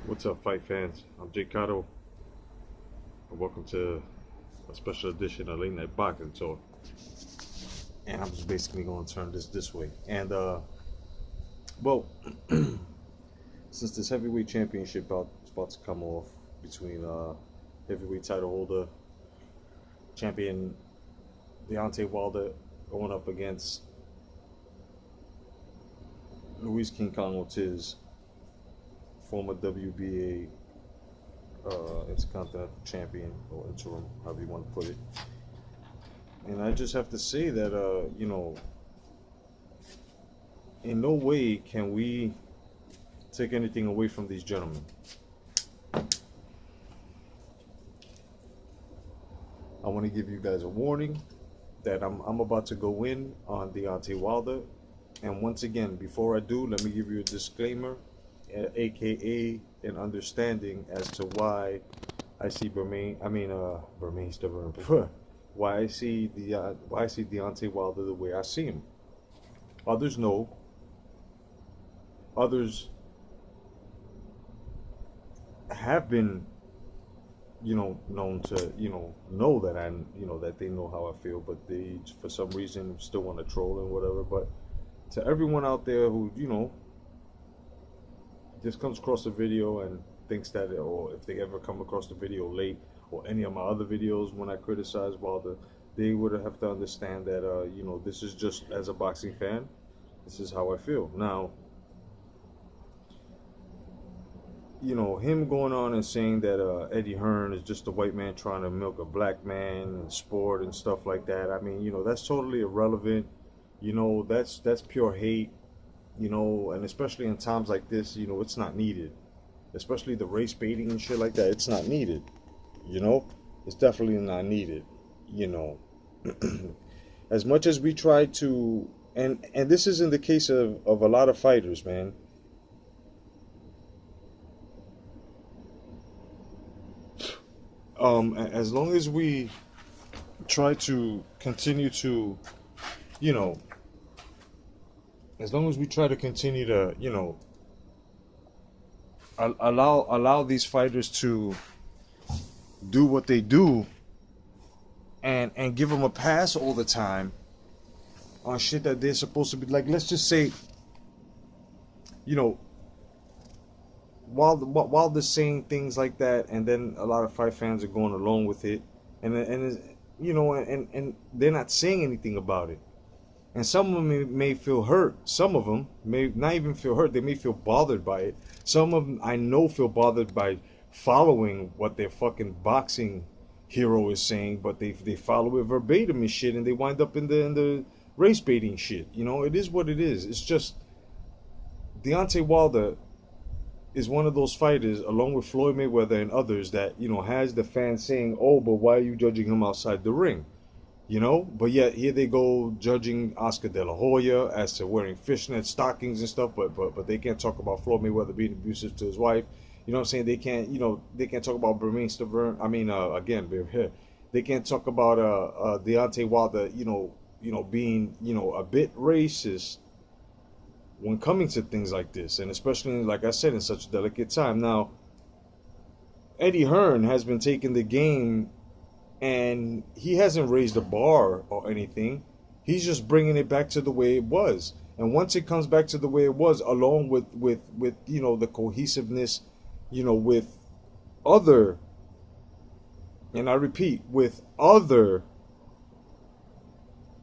What's up, fight fans? I'm J.COTTO, and welcome to a special edition of Late Night Boxing Talk. And I'm just basically going to turn this way. And, well, since this heavyweight championship is about to come off between heavyweight title holder, champion Deontay Wilder going up against Luis King Kong Ortiz, former WBA Intercontinental Champion, or interim, however you want to put it. And I just have to say that, in no way can we take anything away from these gentlemen. I want to give you guys a warning that I'm about to go in on Deontay Wilder. And once again, before I do, let me give you a disclaimer, aka an understanding as to why I see why I see Deontay Wilder the way I see him. Others know. Others have been, known to, know that that they know how I feel, but they, for some reason, still want to troll and whatever. But to everyone out there who, just comes across the video and thinks that, or if they ever come across the video late, or any of my other videos when I criticize Wilder, they would have to understand that, this is just, as a boxing fan, this is how I feel. Now, him going on and saying that Eddie Hearn is just a white man trying to milk a black man in sport and stuff like that, I mean, that's totally irrelevant. That's pure hate. And especially in times like this, it's not needed. Especially the race baiting and shit like that, it's not needed. It's definitely not needed. As much as we try to, and this is in the case of a lot of fighters, man. As long as we try to continue to, as long as we try to continue to, allow these fighters to do what they do, and give them a pass all the time on shit that they're supposed to be, like, let's just say, while they're saying things like that, and then a lot of fight fans are going along with it, and they're not saying anything about it. And some of them may feel hurt. Some of them may not even feel hurt. They may feel bothered by it. Some of them, I know, feel bothered by following what their fucking boxing hero is saying, but they follow it verbatim and shit, and they wind up in the race baiting shit. It is what it is. It's just, Deontay Wilder is one of those fighters, along with Floyd Mayweather and others, that, has the fans saying, oh, but why are you judging him outside the ring? But yet here they go judging Oscar De La Hoya as to wearing fishnet stockings and stuff, but they can't talk about Floyd Mayweather being abusive to his wife. You know what I'm saying? They can't, they can't talk about Bermane Stiverne. They can't talk about Deontay Wilder, being, a bit racist when coming to things like this, and especially, like I said, in such a delicate time. Now, Eddie Hearn has been taking the game, and he hasn't raised the bar or anything. He's just bringing it back to the way it was. And once it comes back to the way it was, along with the cohesiveness, with other, and I repeat, with other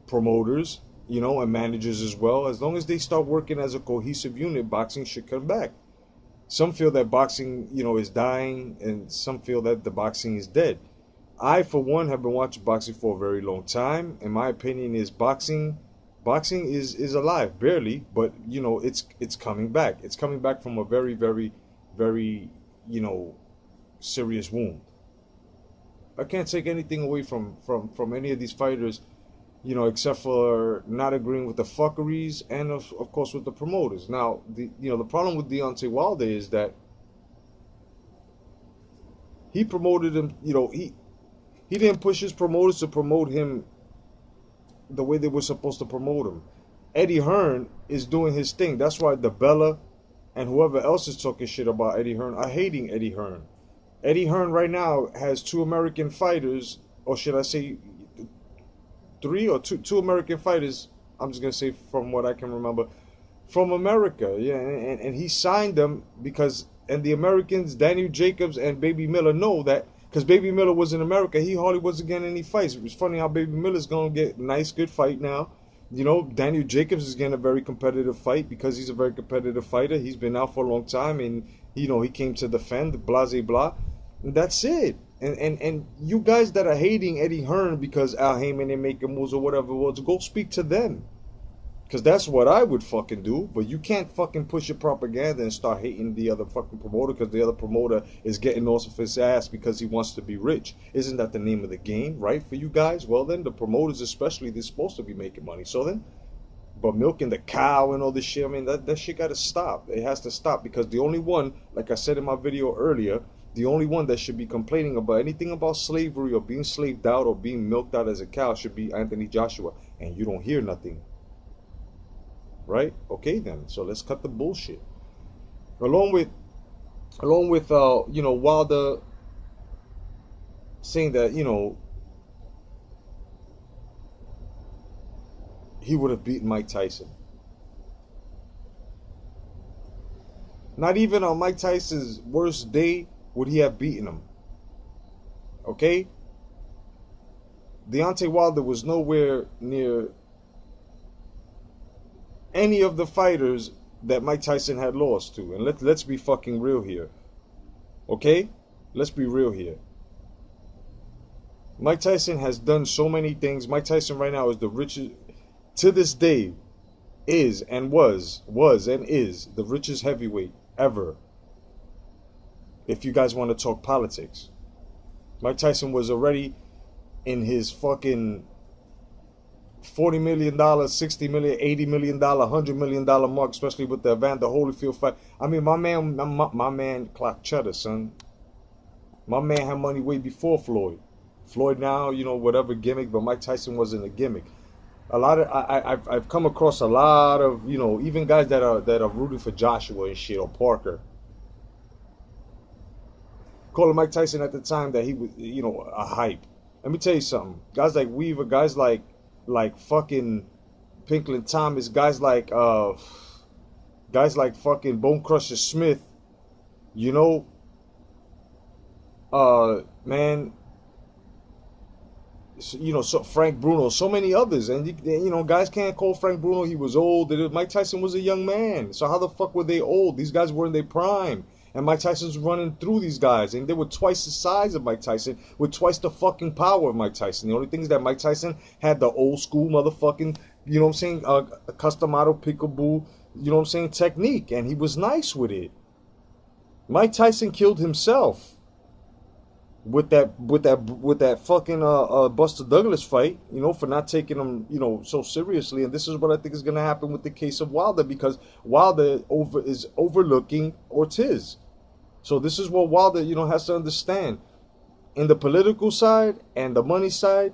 promoters, and managers as well, as long as they start working as a cohesive unit, boxing should come back. Some feel that boxing, is dying, and some feel that the boxing is dead. I, for one, have been watching boxing for a very long time, and my opinion is boxing is alive, barely, but it's coming back. It's coming back from a very, very, very, serious wound. I can't take anything away from any of these fighters, except for not agreeing with the fuckeries and of course with the promoters. Now, the problem with Deontay Wilder is that he promoted him, he didn't push his promoters to promote him the way they were supposed to promote him. Eddie Hearn is doing his thing. That's why the Bella and whoever else is talking shit about Eddie Hearn are hating Eddie Hearn. Eddie Hearn right now has 2 American fighters, or should I say 2 American fighters, I'm just going to say from what I can remember, from America. Yeah, and he signed them because, and the Americans, Daniel Jacobs and Baby Miller, know that, because Baby Miller was in America, he hardly wasn't getting any fights. It was funny how Baby Miller's going to get a nice, good fight now. You know, Daniel Jacobs is getting a very competitive fight because he's a very competitive fighter. He's been out for a long time, and, you know, he came to defend, blah, blah, blah. And that's it. And you guys that are hating Eddie Hearn because Al Heyman ain't making moves or whatever it was, go speak to them. Because that's what I would fucking do. But you can't fucking push your propaganda and start hating the other fucking promoter because the other promoter is getting off of his ass because he wants to be rich. Isn't that the name of the game, right, for you guys? Well, then, the promoters especially, they're supposed to be making money. So then, but milking the cow and all this shit, I mean, that shit got to stop. It has to stop because the only one, like I said in my video earlier, the only one that should be complaining about anything about slavery or being slaved out or being milked out as a cow should be Anthony Joshua. And you don't hear nothing. Right? Okay then. So let's cut the bullshit. Along with you know, Wilder saying that, you know, he would have beaten Mike Tyson. Not even on Mike Tyson's worst day would he have beaten him. Okay? Deontay Wilder was nowhere near any of the fighters that Mike Tyson had lost to. And let's be fucking real here. Okay? Let's be real here. Mike Tyson has done so many things. Mike Tyson right now is the richest, to this day, is and was and is the richest heavyweight ever. If you guys want to talk politics. Mike Tyson was already in his fucking $40 million, $60 million, $80 million, $100 million mark, especially with the Evander Holyfield fight. I mean, my man clocked cheddar, son. My man had money way before Floyd. Floyd now, you know, whatever gimmick, but Mike Tyson wasn't a gimmick. A lot of I've come across a lot of, you know, even guys that are rooting for Joshua and shit, or Parker, calling Mike Tyson at the time that he was, you know, a hype. Let me tell you something. Guys like Weaver, guys like fucking Pinklin Thomas, guys like fucking Bone Crusher Smith, you know, man, you know, so Frank Bruno, so many others, and you know, guys can't call Frank Bruno, he was old. Mike Tyson was a young man, so how the fuck were they old? These guys were in their prime. And Mike Tyson's running through these guys. And they were twice the size of Mike Tyson, with twice the fucking power of Mike Tyson. The only thing is that Mike Tyson had the old school motherfucking, you know what I'm saying, customado peekaboo, you know what I'm saying, technique. And he was nice with it. Mike Tyson killed himself with that fucking Buster Douglas fight, you know, for not taking him, you know, so seriously. And this is what I think is going to happen with the case of Wilder, because Wilder is overlooking Ortiz. So this is what Wilder, you know, has to understand. In the political side and the money side,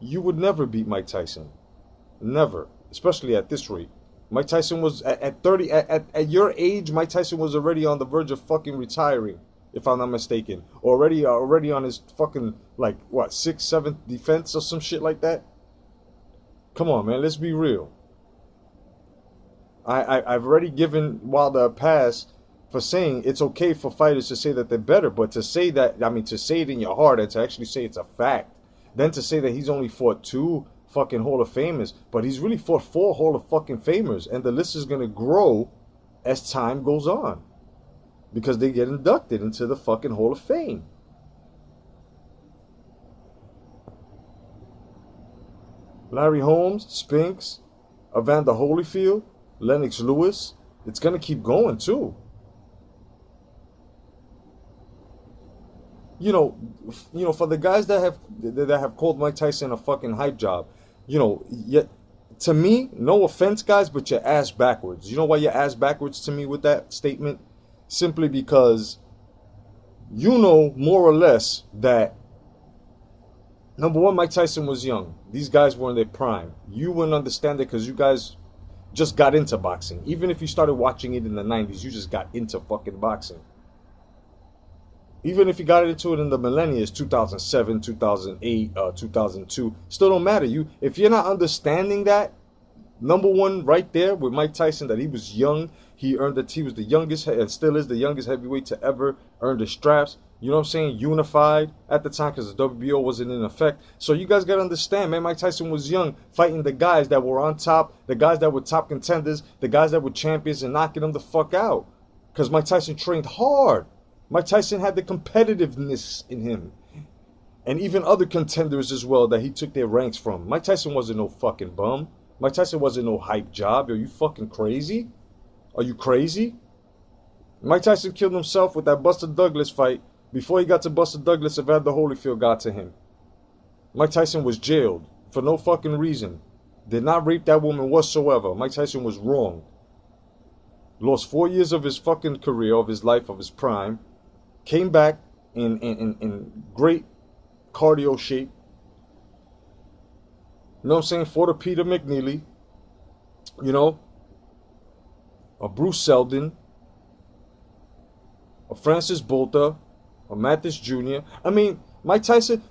you would never beat Mike Tyson. Never. Especially at this rate. Mike Tyson was at 30, at your age, Mike Tyson was already on the verge of fucking retiring, if I'm not mistaken. Already on his fucking, like, what, 6th, 7th defense or some shit like that? Come on, man, let's be real. I've already given Wilder a pass for saying it's okay for fighters to say that they're better, but to say that, I mean, to say it in your heart and to actually say it's a fact, then to say that he's only fought 2 fucking Hall of Famers, but he's really fought 4 Hall of fucking Famers, and the list is going to grow as time goes on, because they get inducted into the fucking Hall of Fame. Larry Holmes, Spinks, Evander Holyfield, Lennox Lewis. It's going to keep going too. You know, for the guys that have called Mike Tyson a fucking hype job, you know, yet to me, no offense, guys, but you're ass backwards. You know why you're ass backwards to me with that statement? Simply because you know more or less that, number one, Mike Tyson was young. These guys were in their prime. You wouldn't understand it because you guys, just got into boxing. Even if you started watching it in the 90s, you just got into fucking boxing. Even if you got into it in the millennia, 2007, 2008, 2002, still don't matter. If you're not understanding that, number one right there with Mike Tyson, that he was young, he was the youngest and still is the youngest heavyweight to ever earn the straps. You know what I'm saying? Unified at the time because the WBO wasn't in effect. So you guys got to understand, man, Mike Tyson was young, fighting the guys that were on top, the guys that were top contenders, the guys that were champions, and knocking them the fuck out. Because Mike Tyson trained hard. Mike Tyson had the competitiveness in him. And even other contenders as well that he took their ranks from. Mike Tyson wasn't no fucking bum. Mike Tyson wasn't no hype job. Are you fucking crazy? Are you crazy? Mike Tyson killed himself with that Buster Douglas fight. Before he got to Buster Douglas, Evander Holyfield got to him. Mike Tyson was jailed for no fucking reason. Did not rape that woman whatsoever. Mike Tyson was wrong. Lost 4 years of his fucking career, of his life, of his prime. Came back in great cardio shape. You know what I'm saying? Fought a Peter McNeely. You know? A Bruce Seldon. A Francis Bolter. A Mathis Jr. I mean, Mike Tyson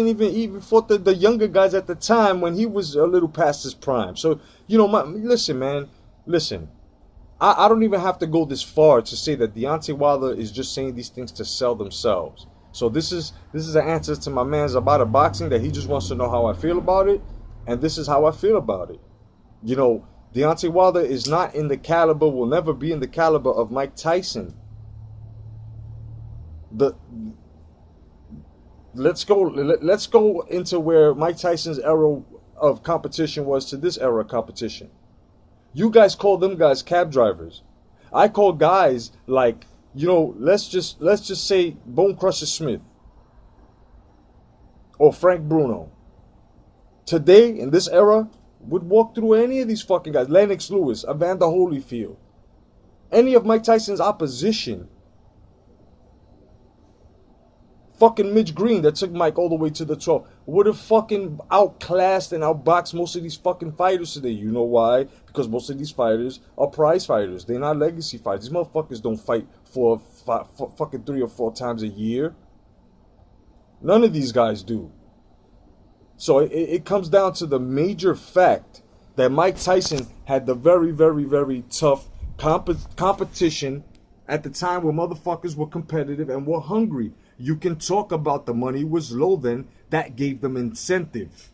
even fought the younger guys at the time when he was a little past his prime. So, you know, listen, man. Listen. I don't even have to go this far to say that Deontay Wilder is just saying these things to sell themselves. So this is an answer to my man's about a boxing that he just wants to know how I feel about it, and this is how I feel about it. You know, Deontay Wilder is not in the caliber, will never be in the caliber of Mike Tyson. Let's go into where Mike Tyson's era of competition was to this era of competition. You guys call them guys cab drivers. I call guys like, you know, let's just say Bone Crusher Smith or Frank Bruno. Today, in this era, would walk through any of these fucking guys. Lennox Lewis, Evander Holyfield. Any of Mike Tyson's opposition. Fucking Mitch Green that took Mike all the way to the 12 would have fucking outclassed and outboxed most of these fucking fighters today. You know why? Because most of these fighters are prize fighters. They're not legacy fighters. These motherfuckers don't fight for fucking 3 or 4 times a year. None of these guys do. So it comes down to the major fact that Mike Tyson had the very, very, very tough competition at the time where motherfuckers were competitive and were hungry. You can talk about the money was low then. That gave them incentive.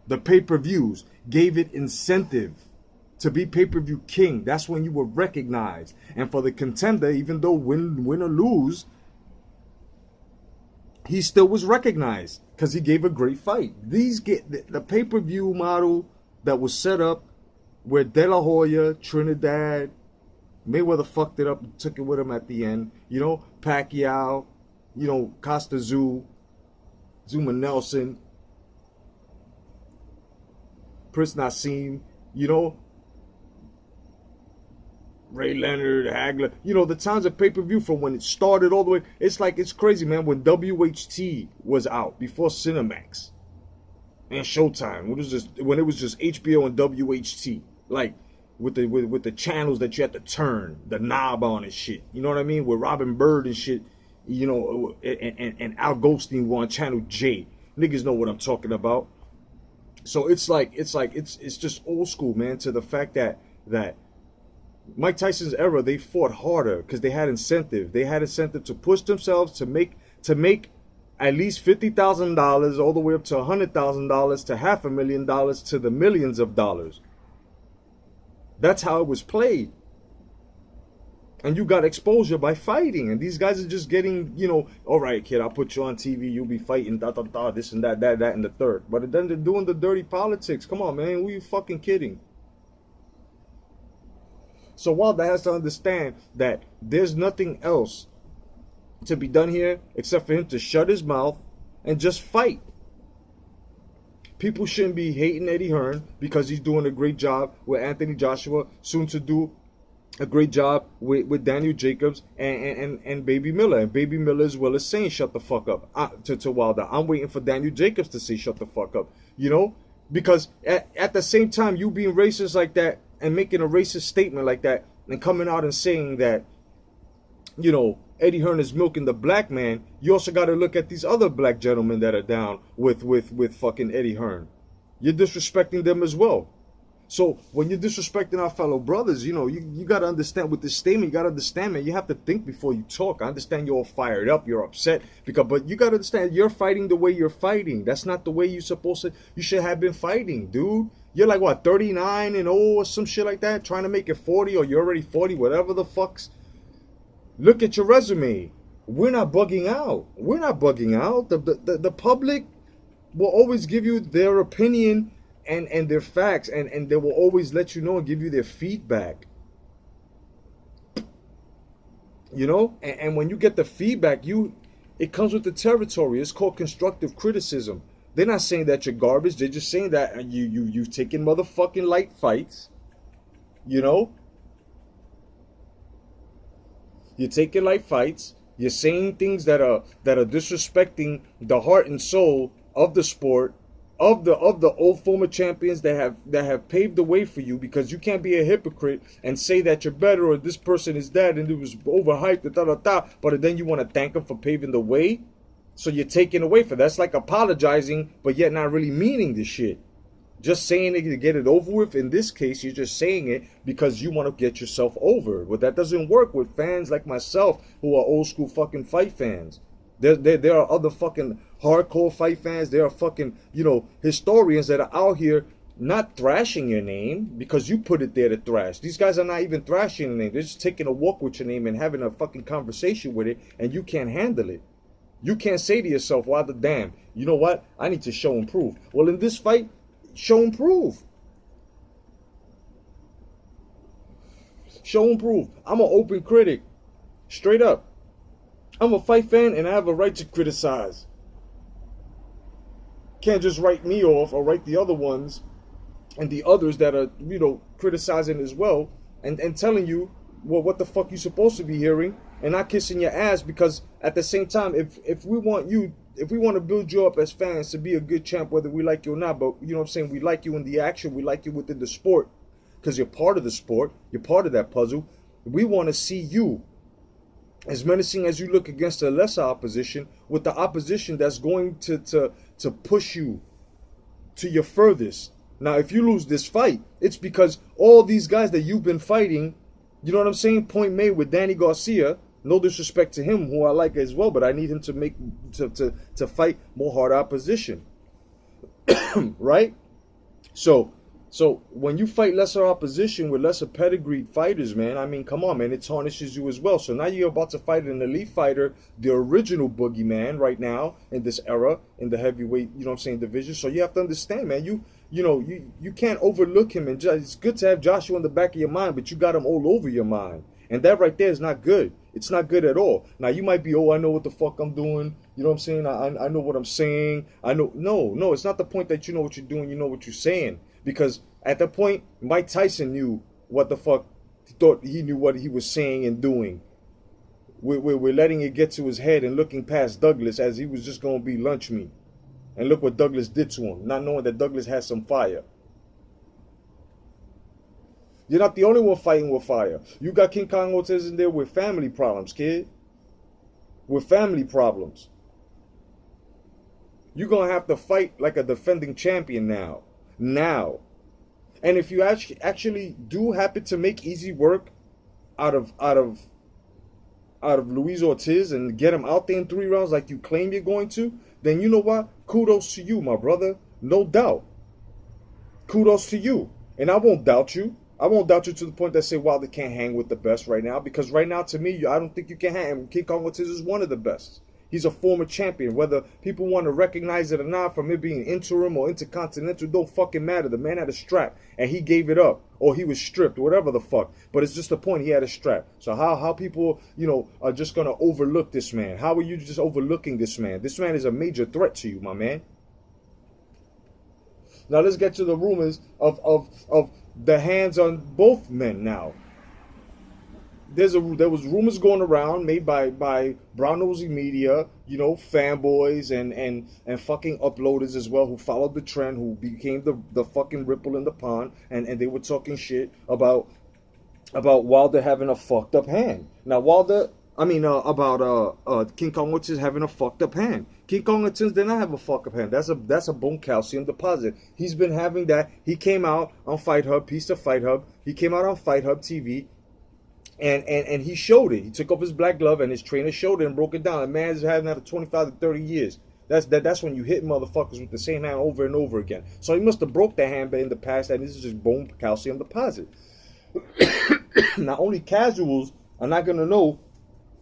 The pay-per-views gave it incentive to be pay-per-view king. That's when you were recognized. And for the contender, even though win or lose, he still was recognized because he gave a great fight. These get the pay-per-view model that was set up where De La Hoya, Trinidad, Mayweather fucked it up and took it with him at the end. You know, Pacquiao, you know, Costa Zuma Nelson, Prince Nassim, you know, Ray Leonard, Hagler, you know, the times of pay-per-view from when it started all the way. It's like, it's crazy, man. When WHT was out, before Cinemax and Showtime, when it was just HBO and WHT, like with the channels that you had to turn the knob on and shit. You know what I mean? With Robin Bird and shit. You know, and Al Goldstein were on Channel J. Niggas know what I'm talking about. So it's just old school, man, to the fact that Mike Tyson's era, they fought harder because they had incentive. They had incentive to push themselves to make at least $50,000 all the way up to $100,000 to $500,000 to the millions of dollars. That's how it was played. And you got exposure by fighting. And these guys are just getting, you know, all right, kid, I'll put you on TV. You'll be fighting, this and that, and the third. But then they're doing the dirty politics. Come on, man. Who are you fucking kidding? So Wilder has to understand that there's nothing else to be done here except for him to shut his mouth and just fight. People shouldn't be hating Eddie Hearn because he's doing a great job with Anthony Joshua, soon to do a great job with Daniel Jacobs and Baby Miller. And Baby Miller as well as saying shut the fuck up to Wilder. I'm waiting for Daniel Jacobs to say shut the fuck up. You know? Because at the same time, you being racist like that and making a racist statement like that and coming out and saying that, you know, Eddie Hearn is milking the black man, you also got to look at these other black gentlemen that are down with fucking Eddie Hearn. You're disrespecting them as well. So when you're disrespecting our fellow brothers, you know, you got to understand with this statement, you got to understand, man, you have to think before you talk. I understand you're all fired up, you're upset, but you got to understand you're fighting the way you're fighting. That's not the way you're supposed to, you should have been fighting, dude. You're like, what, 39-0 or some shit like that, trying to make it 40, or you're already 40, whatever the fuck's. Look at your resume. We're not bugging out. We're not bugging out. The public will always give you their opinion and their facts, and they will always let you know and give you their feedback. You know, and when you get the feedback, it comes with the territory. It's called constructive criticism. They're not saying that you're garbage. They're just saying that you've taken motherfucking light fights. You know, you're taking light fights. You're saying things that are disrespecting the heart and soul of the sport, of the old former champions that have paved the way for you, because you can't be a hypocrite and say that you're better or this person is that and it was overhyped, but then you want to thank them for paving the way. So you're taking away for that's like apologizing, but yet not really meaning the shit. Just saying it to get it over with. In this case, you're just saying it because you want to get yourself over. But that doesn't work with fans like myself who are old school fucking fight fans. There are other fucking hardcore fight fans. There are fucking, you know, historians that are out here not thrashing your name because you put it there to thrash. These guys are not even thrashing your name. They're just taking a walk with your name and having a fucking conversation with it, and you can't handle it. You can't say to yourself, "Why the damn? You know what? I need to show and prove." Well, in this fight, show and prove. Show and prove. I'm an open critic. Straight up. I'm a fight fan and I have a right to criticize. Can't just write me off or write the other ones and the others that are, you know, criticizing as well and telling you, well, what the fuck you supposed to be hearing and not kissing your ass, because at the same time, if we want to build you up as fans to be a good champ, whether we like you or not, but you know what I'm saying, we like you in the action, we like you within the sport, because you're part of the sport, you're part of that puzzle. We want to see you as menacing as you look against a lesser opposition, with the opposition that's going to push you to your furthest. Now, if you lose this fight, it's because all these guys that you've been fighting, you know what I'm saying, point made with Danny Garcia. No disrespect to him, who I like as well, but I need him to fight more hard opposition. Right? So when you fight lesser opposition with lesser pedigreed fighters, man, I mean, come on, man, it tarnishes you as well. So now you're about to fight an elite fighter, the original boogeyman right now in this era, in the heavyweight, you know what I'm saying, division. So you have to understand, man, you can't overlook him. And it's good to have Joshua in the back of your mind, but you got him all over your mind. And that right there is not good. It's not good at all. Now, you might be, I know what the fuck I'm doing. You know what I'm saying? I know what I'm saying. I know. No, it's not the point that you know what you're doing. You know what you're saying. Because at that point, Mike Tyson knew what the fuck. He thought he knew what he was saying and doing. We're letting it get to his head and looking past Douglas as he was just going to be lunch meat. And look what Douglas did to him, not knowing that Douglas has some fire. You're not the only one fighting with fire. You got King Kong Ortiz in there with family problems, kid. With family problems. You're going to have to fight like a defending champion now. And if you actually do happen to make easy work out of Luis Ortiz and get him out there in 3 rounds like you claim you're going to, then you know what? Kudos to you, my brother. No doubt. Kudos to you. And I won't doubt you. I won't doubt you to the point that say Wilder can't hang with the best right now. Because right now, to me, I don't think you can hang. King Kong Ortiz is one of the best. He's a former champion. Whether people want to recognize it or not, from it being interim or intercontinental, don't fucking matter. The man had a strap, and he gave it up. Or he was stripped, whatever the fuck. But it's just the point, he had a strap. So how people, you know, are just going to overlook this man? How are you just overlooking this man? This man is a major threat to you, my man. Now let's get to the rumors of the hands on both men now. there was rumors going around made by brown nosy media, you know, fanboys and fucking uploaders as well, who followed the trend, who became the fucking ripple in the pond, and they were talking shit about Wilder having a fucked up hand. Now Wilder, I mean, about King Kong Ortiz having a fucked up hand. King Kong Ortiz did not have a fucked up hand. That's a bone calcium deposit. He's been having that. He came out on Fight Hub, piece of Fight Hub. He came out on Fight Hub TV. And he showed it. He took off his black glove and his trainer showed it and broke it down. A man's having that for 25 to 30 years. That's when you hit motherfuckers with the same hand over and over again. So he must have broke that hand in the past, and this is just bone calcium deposit. Now, only casuals are not going to know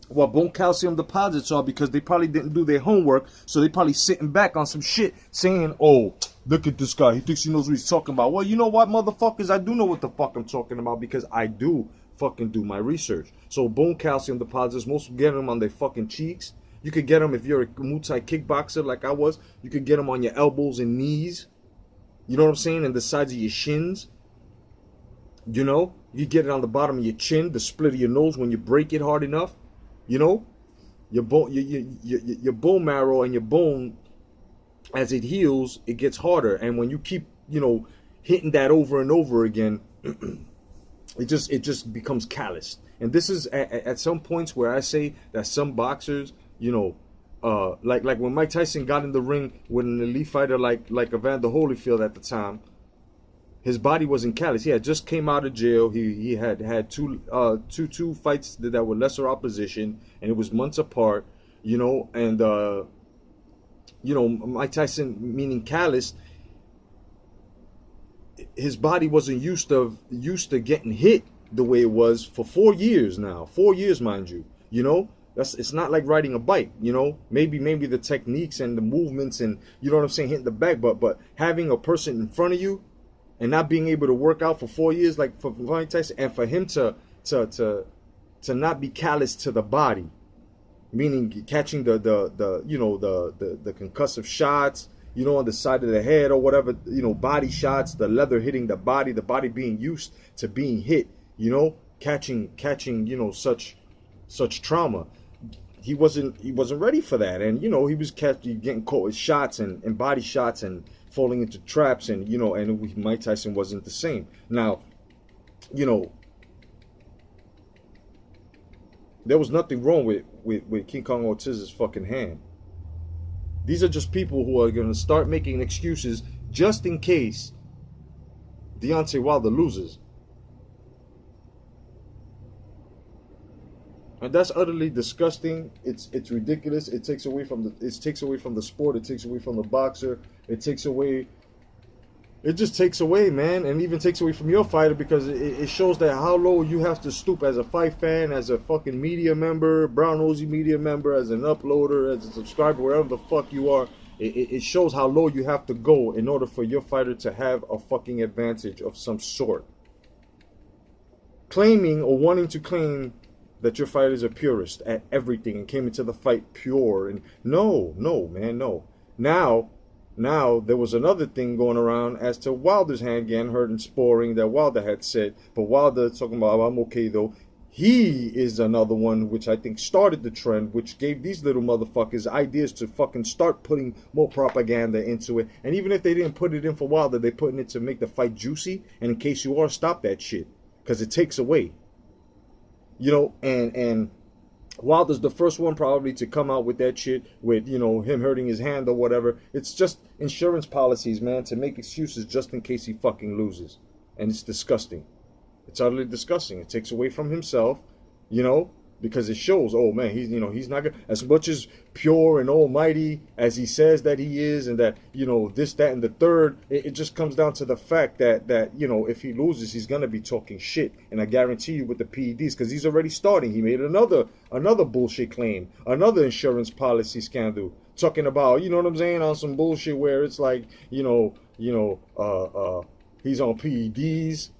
what bone calcium deposits are, because they probably didn't do their homework. So they probably sitting back on some shit saying, oh, look at this guy. He thinks he knows what he's talking about. Well, you know what, motherfuckers? I do know what the fuck I'm talking about, because I do fucking do my research. So bone calcium deposits, most get them on their fucking cheeks. You could get them if you're a Muay Thai kickboxer like I was. You could get them on your elbows and knees. You know what I'm saying? And the sides of your shins. You know, you get it on the bottom of your chin, the split of your nose when you break it hard enough. You know, your bone marrow and your bone, as it heals, it gets harder. And when you keep, you know, hitting that over and over again, it just becomes calloused. And this is at some points where I say that some boxers, you know, like when Mike Tyson got in the ring with an elite fighter like Evander Holyfield at the time, his body wasn't callous. He had just came out of jail. He had two fights that were lesser opposition, and it was months apart, you know. And you know, Mike Tyson, meaning callous, his body wasn't used to getting hit the way it was for 4 years now. 4 years, mind you. You know, it's not like riding a bike. You know, maybe the techniques and the movements and, you know what I'm saying, hitting the back, but having a person in front of you and not being able to work out for 4 years, like for Mike Tyson, and for him to not be callous to the body, meaning catching the you know, the concussive shots, you know, on the side of the head or whatever, you know, body shots, the leather hitting the body being used to being hit, you know, catching, you know, such trauma. He wasn't ready for that, and you know, he was getting caught with shots and body shots and falling into traps, and you know, and Mike Tyson wasn't the same. Now, you know, there was nothing wrong with King Kong Ortiz's fucking hand. These are just people who are gonna start making excuses just in case Deontay Wilder loses. And that's utterly disgusting. It's ridiculous. It takes away from the sport. It takes away from the boxer. It just takes away, man, and even takes away from your fighter, because it shows that how low you have to stoop as a fight fan, as a fucking media member, brown nosy media member, as an uploader, as a subscriber, wherever the fuck you are. It shows how low you have to go in order for your fighter to have a fucking advantage of some sort. Claiming or wanting to claim that your fighter is a purist at everything and came into the fight pure, and no, man, no. Now there was another thing going around as to Wilder's hand getting hurt and sporing that Wilder had said, but Wilder talking about, I'm okay though. He is another one which I think started the trend, which gave these little motherfuckers ideas to fucking start putting more propaganda into it. And even if they didn't put it in for Wilder, they're putting it to make the fight juicy. And in case you are, stop that shit, because it takes away. You know, and Wilder's the first one probably to come out with that shit, with, you know, him hurting his hand or whatever. It's just insurance policies, man, to make excuses just in case he fucking loses. And it's disgusting. It's utterly disgusting. It takes away from himself, you know, because it shows, oh man, he's, you know, he's not gonna, as much as pure and almighty as he says that he is, and that, you know, this, that, and the third, it just comes down to the fact that you know, if he loses, he's gonna be talking shit. And I guarantee you with the PEDs, because he's already starting. He made another bullshit claim, another insurance policy scandal, talking about, you know what I'm saying, on some bullshit where it's like, he's on PEDs.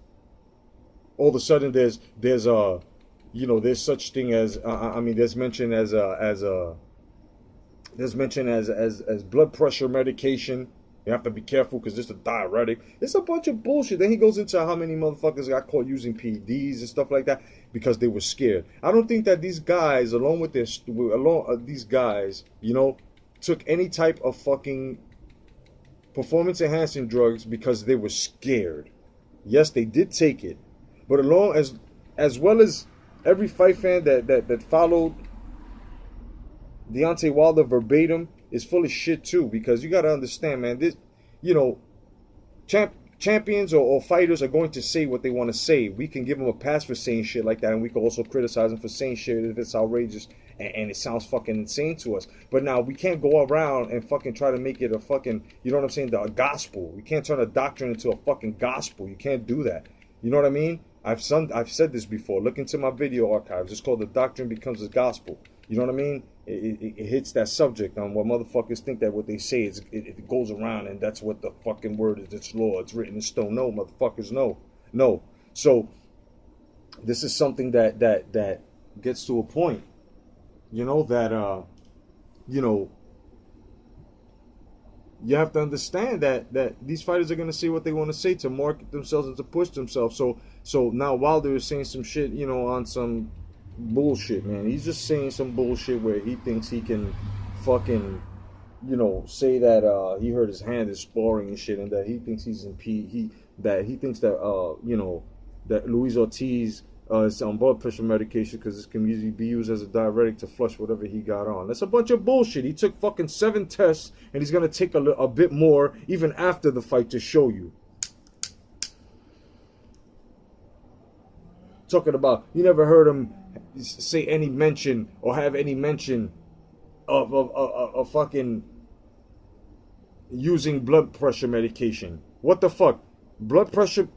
All of a sudden there's you know, there's such thing as there's mention as blood pressure medication, You have to be careful because it's a diuretic. It's a bunch of bullshit. Then he goes into how many motherfuckers got caught using PEDs and stuff like that because they were scared. I don't think that these guys, along with these guys, you know, took any type of fucking performance enhancing drugs because they were scared. Yes, they did take it, but as well as every fight fan that followed Deontay Wilder verbatim is full of shit too, because you got to understand, man, this, you know, champions or fighters are going to say what they want to say. We can give them a pass for saying shit like that, and we can also criticize them for saying shit if it's outrageous and it sounds fucking insane to us. But now we can't go around and fucking try to make it a fucking, you know what I'm saying, a gospel. We can't turn a doctrine into a fucking gospel. You can't do that. You know what I mean? I've said this before. Look into my video archives. It's called The Doctrine Becomes a Gospel. You know what I mean? It hits that subject on what motherfuckers think that what they say is it goes around and that's what the fucking word is. It's law. It's written in stone. No, motherfuckers, no. So this is something that gets to a point, you know, that you know, you have to understand that these fighters are gonna say what they want to say to market themselves and to push themselves. So now Wilder is saying some shit, you know, on some bullshit, man. He's just saying some bullshit where he thinks he can fucking, you know, say that he hurt his hand in sparring and shit, and that he thinks he's in that he thinks that you know, that Luis Ortiz is on blood pressure medication because it can usually be used as a diuretic to flush whatever he got on. That's a bunch of bullshit. He took fucking 7 tests and he's gonna take a bit more even after the fight to show you. Talking about, you never heard him say any mention or have any mention of fucking using blood pressure medication. What the fuck? Blood pressure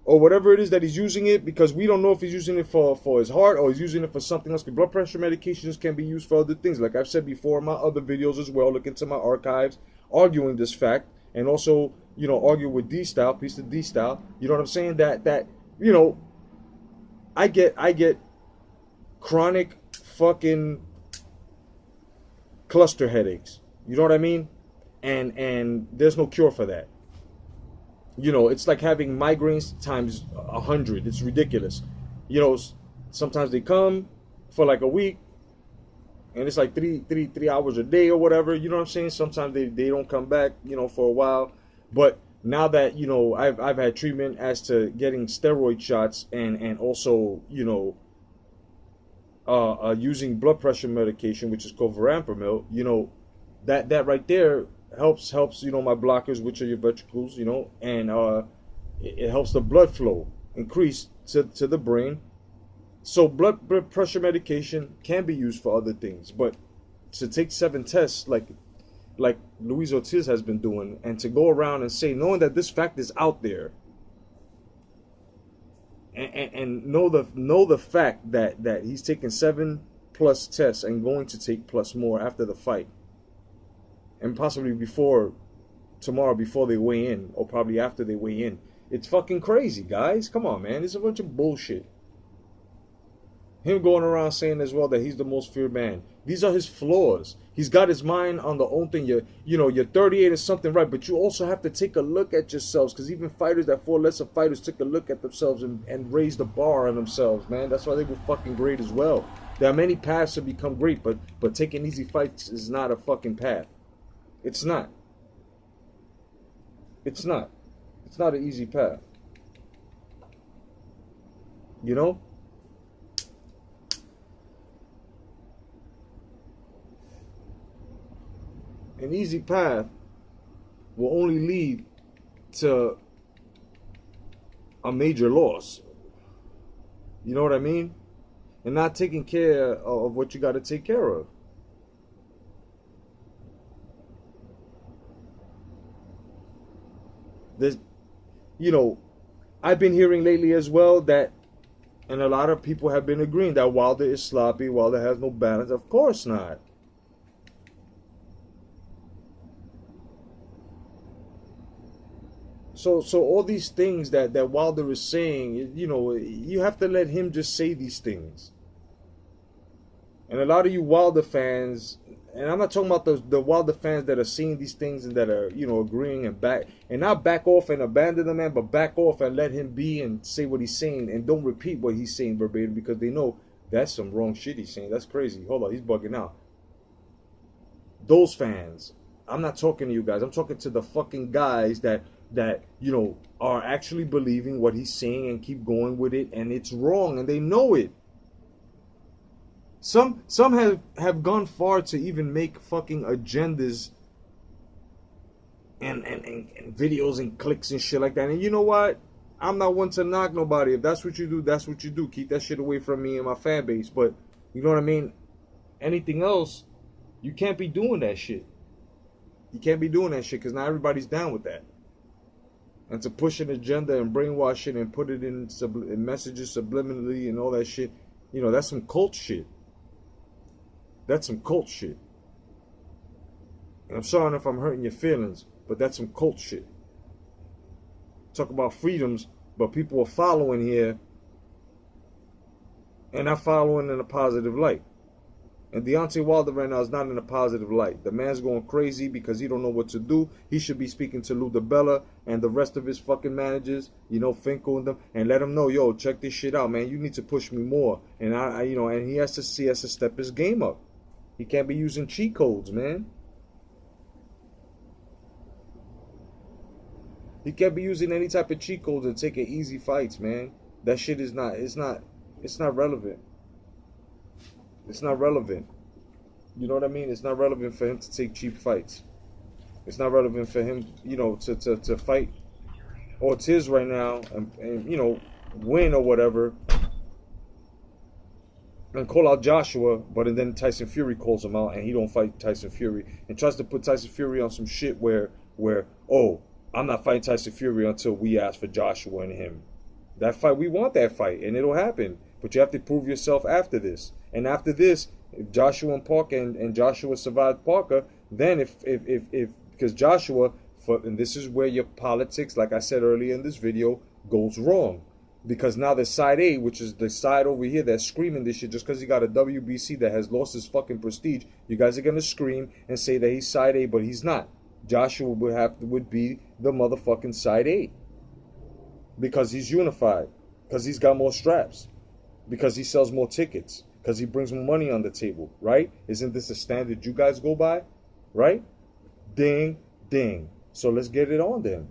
or whatever it is that he's using it, because we don't know if he's using it for his heart or he's using it for something else. Blood pressure medications can be used for other things. Like I've said before in my other videos as well, look into my archives, arguing this fact, and also, you know, argue with D-Style, piece of D-Style. You know what I'm saying? That you know, I get chronic fucking cluster headaches. You know what I mean? And there's no cure for that. You know, it's like having migraines times 100. It's ridiculous. You know, sometimes they come for like a week, and it's like three hours a day or whatever. You know what I'm saying? Sometimes they don't come back, you know, for a while. But now that, you know, I've had treatment as to getting steroid shots and also, you know, using blood pressure medication, which is called Verampamil, you know, that right there helps, you know, my blockers, which are your ventricles, you know, and it helps the blood flow increase to the brain. So blood pressure medication can be used for other things, but to take 7 tests like Luis Ortiz has been doing, and to go around and say, knowing that this fact is out there, and know the fact that he's taking 7+ tests and going to take plus more after the fight, and possibly tomorrow before they weigh in, or probably after they weigh in. It's fucking crazy, guys. Come on, man. It's a bunch of bullshit. Him going around saying as well that he's the most feared man. These are his flaws. He's got his mind on the own thing. You're 38 or something, right? But you also have to take a look at yourselves, because even fighters that fought lesser fighters took a look at themselves and raised the bar on themselves, man. That's why they were fucking great as well. There are many paths to become great, but taking easy fights is not a fucking path. It's not. It's not. It's not an easy path. You know? An easy path will only lead to a major loss. You know what I mean? And not taking care of what you got to take care of. There's, you know, I've been hearing lately as well that, and a lot of people have been agreeing that Wilder is sloppy, Wilder has no balance. Of course not. So all these things that Wilder is saying, you know, you have to let him just say these things. And a lot of you Wilder fans, and I'm not talking about the Wilder fans that are seeing these things and that are, you know, agreeing and back, and not back off and abandon the man, but back off and let him be and say what he's saying and don't repeat what he's saying verbatim, because they know that's some wrong shit he's saying. That's crazy. Hold on, he's bugging out. Those fans, I'm not talking to you guys. I'm talking to the fucking guys that you know are actually believing what he's saying and keep going with it, and it's wrong and they know it. Some have gone far to even make fucking agendas and videos and clicks and shit like that. And you know what? I'm not one to knock nobody. If that's what you do, that's what you do. Keep that shit away from me and my fan base. But you know what I mean? Anything else, you can't be doing that shit. You can't be doing that shit because not everybody's down with that. And to push an agenda and brainwash it and put it in messages subliminally and all that shit, you know, that's some cult shit. That's some cult shit. And I'm sorry if I'm hurting your feelings, but that's some cult shit. Talk about freedoms, but people are following here and not following in a positive light. And Deontay Wilder right now is not in a positive light. The man's going crazy because he don't know what to do. He should be speaking to Lou DiBella and the rest of his fucking managers, you know, Finkel and them, and let them know, yo, check this shit out, man. You need to push me more. And I you know, and he has to step his game up. He can't be using cheat codes, man. He can't be using any type of cheat codes and taking easy fights, man. That shit is not, it's not relevant. It's not relevant. You know what I mean? It's not relevant for him to take cheap fights. It's not relevant for him, you know, to fight Ortiz right now and you know, win or whatever. And call out Joshua, but then Tyson Fury calls him out and he don't fight Tyson Fury and tries to put Tyson Fury on some shit where oh, I'm not fighting Tyson Fury until we ask for Joshua and him. That fight, we want that fight and it'll happen, but you have to prove yourself after this. And after this, if Joshua and Parker and Joshua survived Parker, then if because Joshua, and this is where your politics, like I said earlier in this video, goes wrong. Because now the side A, which is the side over here that's screaming this shit, just because he got a WBC that has lost his fucking prestige, you guys are going to scream and say that he's side A, but he's not. Joshua would be the motherfucking side A. Because he's unified. Because he's got more straps. Because he sells more tickets. Because he brings more money on the table, right? Isn't this a standard you guys go by? Right? Ding, ding. So let's get it on then.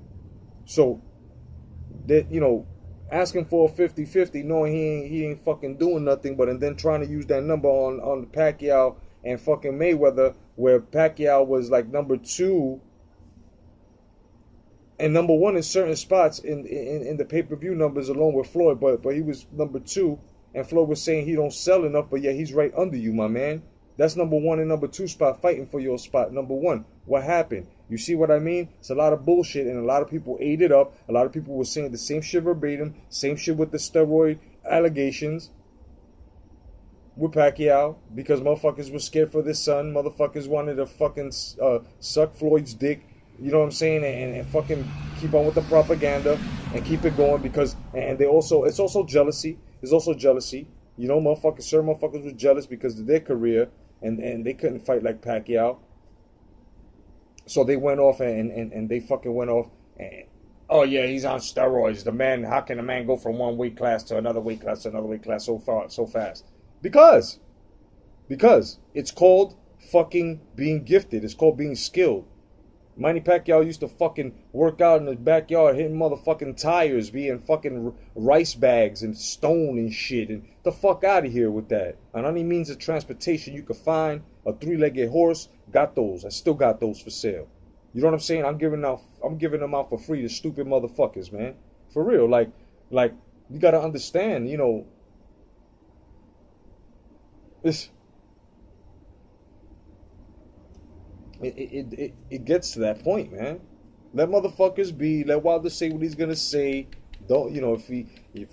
So, that, you know, asking for a 50-50, knowing he ain't fucking doing nothing, but and then trying to use that number on Pacquiao and fucking Mayweather, where Pacquiao was like number 2 and number 1 in certain spots in the pay-per-view numbers along with Floyd, but he was number 2, and Floyd was saying he don't sell enough, but yeah, he's right under you, my man. That's number 1 and number 2 spot fighting for your spot number 1. What happened? You see what I mean? It's a lot of bullshit, and a lot of people ate it up. A lot of people were saying the same shit verbatim, same shit with the steroid allegations with Pacquiao, because motherfuckers were scared for their son. Motherfuckers wanted to fucking suck Floyd's dick, you know what I'm saying, and fucking keep on with the propaganda and keep it going, because, and they also, it's also jealousy. There's also jealousy. You know, certain motherfuckers were jealous because of their career, and they couldn't fight like Pacquiao. So they went off and they fucking went off and, oh yeah, he's on steroids. The man, how can a man go from one weight class to another weight class to another weight class so far, so fast? Because it's called fucking being gifted. It's called being skilled. Manny Pacquiao used to fucking work out in his backyard, hitting motherfucking tires, being fucking rice bags and stone and shit. And the fuck out of here with that. On any means of transportation you could find, a 3-legged horse, got those. I still got those for sale. You know what I'm saying? I'm giving them out for free to stupid motherfuckers, man. For real. Like you gotta understand, you know, it gets to that point, man. Let motherfuckers be. Let Wilder say what he's gonna say. Don't, you know, if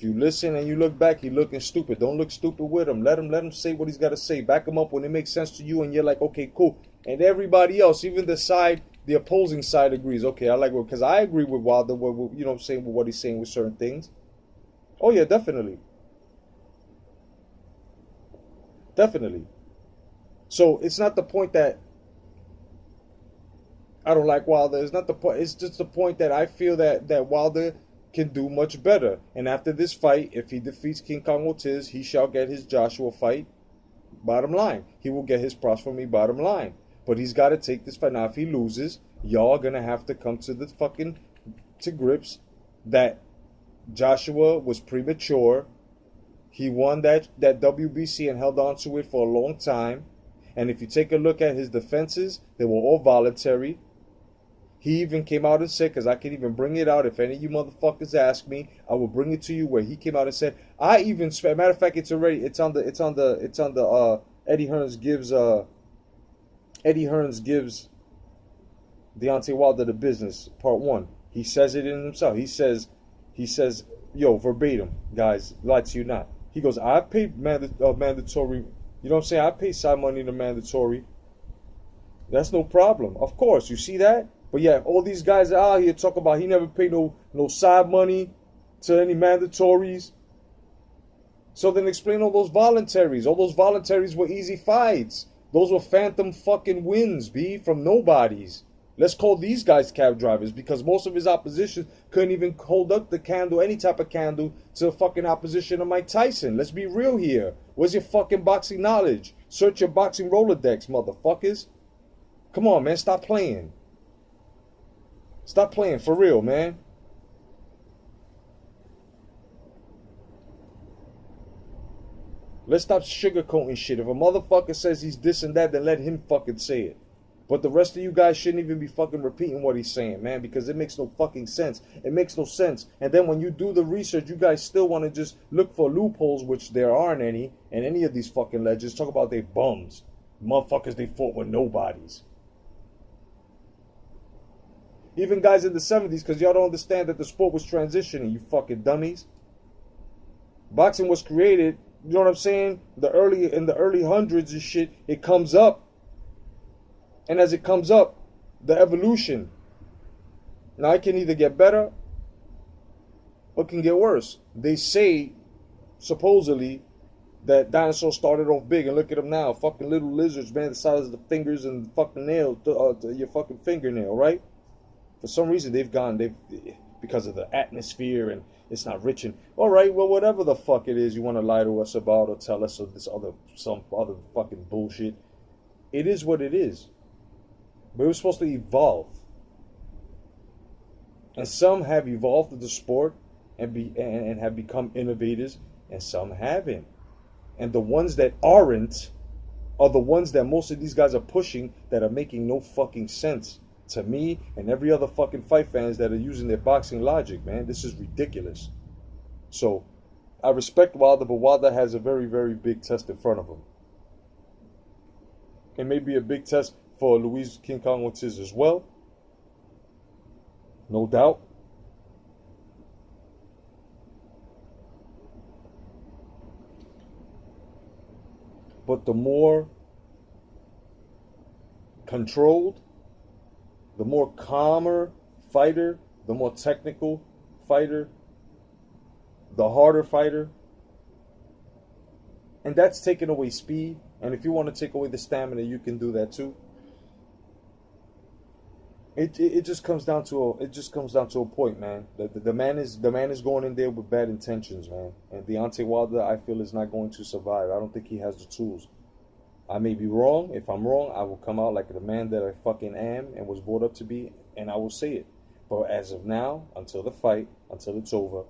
you listen and you look back, you're looking stupid. Don't look stupid with him. Let him say what he's got to say. Back him up when it makes sense to you, and you're like, okay, cool. And everybody else, even the opposing side agrees. Okay, I like it because I agree with Wilder. You know what I'm saying, with what he's saying with certain things. Oh yeah, definitely. So it's not the point that I don't like Wilder. It's not the point. It's just the point that I feel that Wilder can do much better. And after this fight, if he defeats King Kong Ortiz, he shall get his Joshua fight. Bottom line, he will get his props from me. Bottom line, but he's got to take this fight now. If he loses, y'all are gonna have to come to the fucking to grips that Joshua was premature. He won that WBC and held on to it for a long time. And if you take a look at his defenses, they were all voluntary. He even came out and said, because I can even bring it out. If any of you motherfuckers ask me, I will bring it to you. Where he came out and said, I even, matter of fact, it's on the Eddie Hearns gives Deontay Wilder the business, part 1. He says it in himself. He says, yo, verbatim, guys, lie to you not. He goes, I paid mandatory, you know what I'm saying? I pay side money to mandatory. That's no problem. Of course, you see that? But yeah, all these guys are out here talk about he never paid no side money to any mandatories. So then explain all those voluntaries. All those voluntaries were easy fights. Those were phantom fucking wins, B, from nobodies. Let's call these guys cab drivers, because most of his opposition couldn't even hold up the candle, any type of candle, to the fucking opposition of Mike Tyson. Let's be real here. Where's your fucking boxing knowledge? Search your boxing Rolodex, motherfuckers. Come on, man. Stop playing. Stop playing for real, man. Let's stop sugarcoating shit. If a motherfucker says he's this and that, then let him fucking say it. But the rest of you guys shouldn't even be fucking repeating what he's saying, man, because it makes no fucking sense. It makes no sense. And then when you do the research, you guys still want to just look for loopholes, which there aren't any, and any of these fucking legends talk about they bums. Motherfuckers they fought with nobodies. Even guys in the 70s, because y'all don't understand that the sport was transitioning, you fucking dummies. Boxing was created, you know what I'm saying? In the early hundreds and shit, it comes up. And as it comes up, the evolution. Now it can either get better or it can get worse. They say, supposedly, that dinosaurs started off big, and look at them now. Fucking little lizards, man, the size of the fingers and the fucking nail, your fucking fingernail, right? For some reason, because of the atmosphere and it's not rich and, all right, well, whatever the fuck it is you want to lie to us about or tell us of some other fucking bullshit. It is what it is. But we're supposed to evolve. And some have evolved the sport and have become innovators, and some haven't. And the ones that aren't are the ones that most of these guys are pushing, that are making no fucking sense to me and every other fucking fight fans that are using their boxing logic, man. This is ridiculous. So I respect Wilder, but Wilder has a very, very big test in front of him. It may be a big test for Luis King Kong Ortiz as well. No doubt. But the more controlled, the more calmer fighter, the more technical fighter, the harder fighter. And that's taking away speed. And if you want to take away the stamina, you can do that too. It just comes down to a point, man. The man is going in there with bad intentions, man. And Deontay Wilder, I feel, is not going to survive. I don't think he has the tools. I may be wrong. If I'm wrong, I will come out like the man that I fucking am and was brought up to be, and I will say it. But as of now, until the fight, until it's over,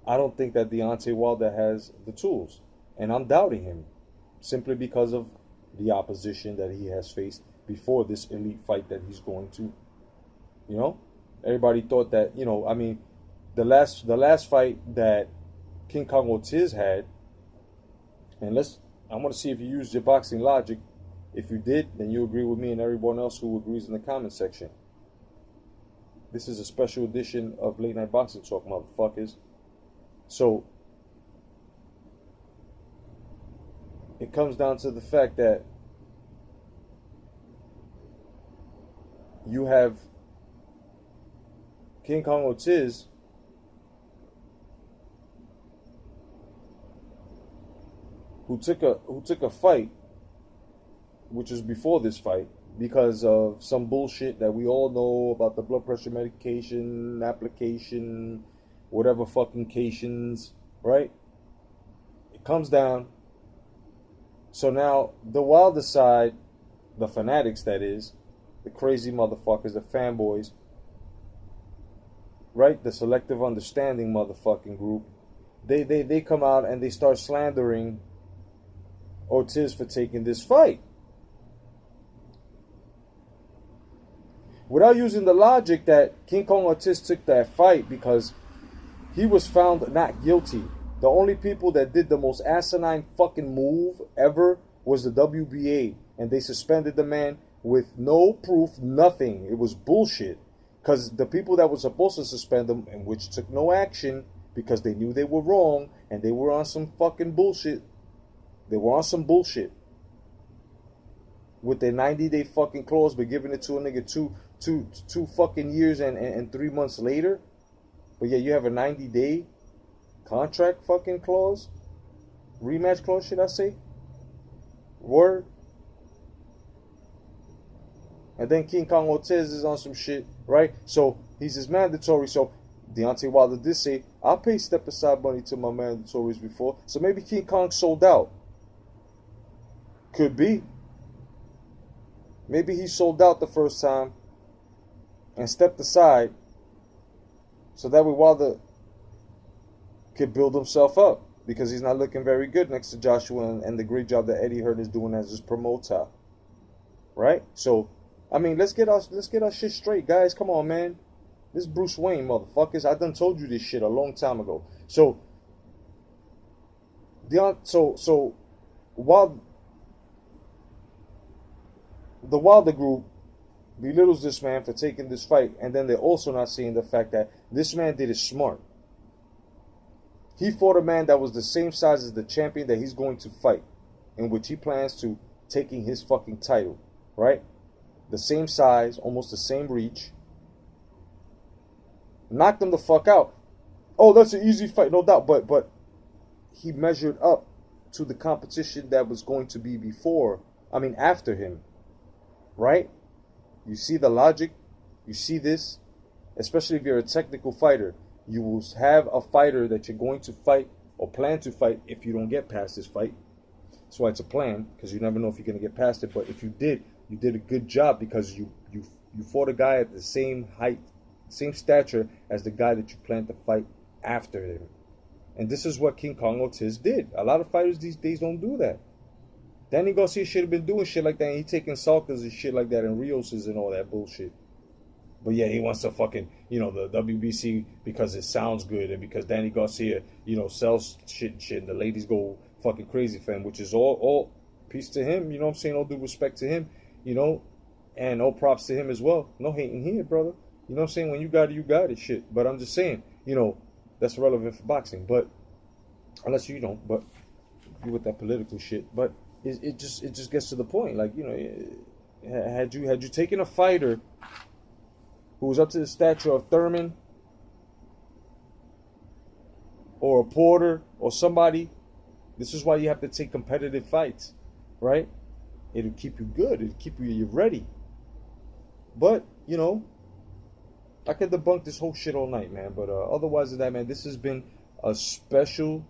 I don't think that Deontay Wilder has the tools. And I'm doubting him simply because of the opposition that he has faced before this elite fight that he's going to. You know, everybody thought that, you know, I mean, the last fight that King Kong Ortiz had, and I want to see if you used your boxing logic. If you did, then you agree with me and everyone else who agrees in the comment section. This is a special edition of Late Night Boxing Talk, motherfuckers. So it comes down to the fact that you have King Kong Ortiz, who took a fight which is before this fight, because of some bullshit that we all know about the blood pressure medication application, whatever fucking cations, right? It comes down. So now the Wilder side, the fanatics that is, the crazy motherfuckers, the fanboys, right? The selective understanding motherfucking group, they come out and they start slandering Ortiz for taking this fight. Without using the logic that King Kong Ortiz took that fight because he was found not guilty. The only people that did the most asinine fucking move ever was the WBA. And they suspended the man with no proof, nothing. It was bullshit. Because the people that were supposed to suspend him, and which took no action because they knew they were wrong and they were on some fucking bullshit. They were on some bullshit. With their 90-day fucking clause, but giving it to a nigga two fucking years and 3 months later. But yeah, you have a 90-day contract fucking clause? Rematch clause, should I say? Word. And then King Kong Ortiz is on some shit, right? So he's his mandatory. So Deontay Wilder did say, I'll pay step aside money to my mandatories before. So maybe King Kong sold out. Could be. Maybe he sold out the first time and stepped aside so that way Wilder could build himself up, because he's not looking very good next to Joshua and the great job that Eddie Hearn is doing as his promoter. Right? So, I mean, let's get our shit straight, guys. Come on, man. This is Bruce Wayne, motherfuckers. I done told you this shit a long time ago. So, while the Wilder group belittles this man for taking this fight, and then they're also not seeing the fact that this man did it smart. He fought a man that was the same size as the champion that he's going to fight, in which he plans to taking his fucking title, right? The same size, almost the same reach. Knocked him the fuck out. Oh, that's an easy fight, no doubt, but he measured up to the competition that was going to be after him, right? You see the logic, you see this, especially if you're a technical fighter. You will have a fighter that you're going to fight or plan to fight if you don't get past this fight. That's why it's a plan, because you never know if you're going to get past it. But if you did a good job, because you fought a guy at the same height, same stature as the guy that you plan to fight after him. And this is what King Kong Ortiz did. A lot of fighters these days don't do that. Danny Garcia should have been doing shit like that, and he taking Salkas and shit like that, and Rioses and all that bullshit. But yeah, he wants to fucking, the WBC because it sounds good, and because Danny Garcia, sells shit and shit, and the ladies go fucking crazy for him, which is all peace to him, I'm saying? All due respect to him, and all props to him as well. No hating here, brother. You know what I'm saying? When you got it, shit. But I'm just saying, that's relevant for boxing. But, unless you don't, but you with that political shit. But it just gets to the point. Like, had you taken a fighter who was up to the stature of Thurman or a Porter or somebody, this is why you have to take competitive fights, right? It'll keep you good. It'll keep you ready. But, I could debunk this whole shit all night, man. But otherwise than that, man, this has been a special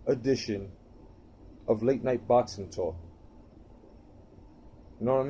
edition of Late Night Boxing Talk. You know what I mean?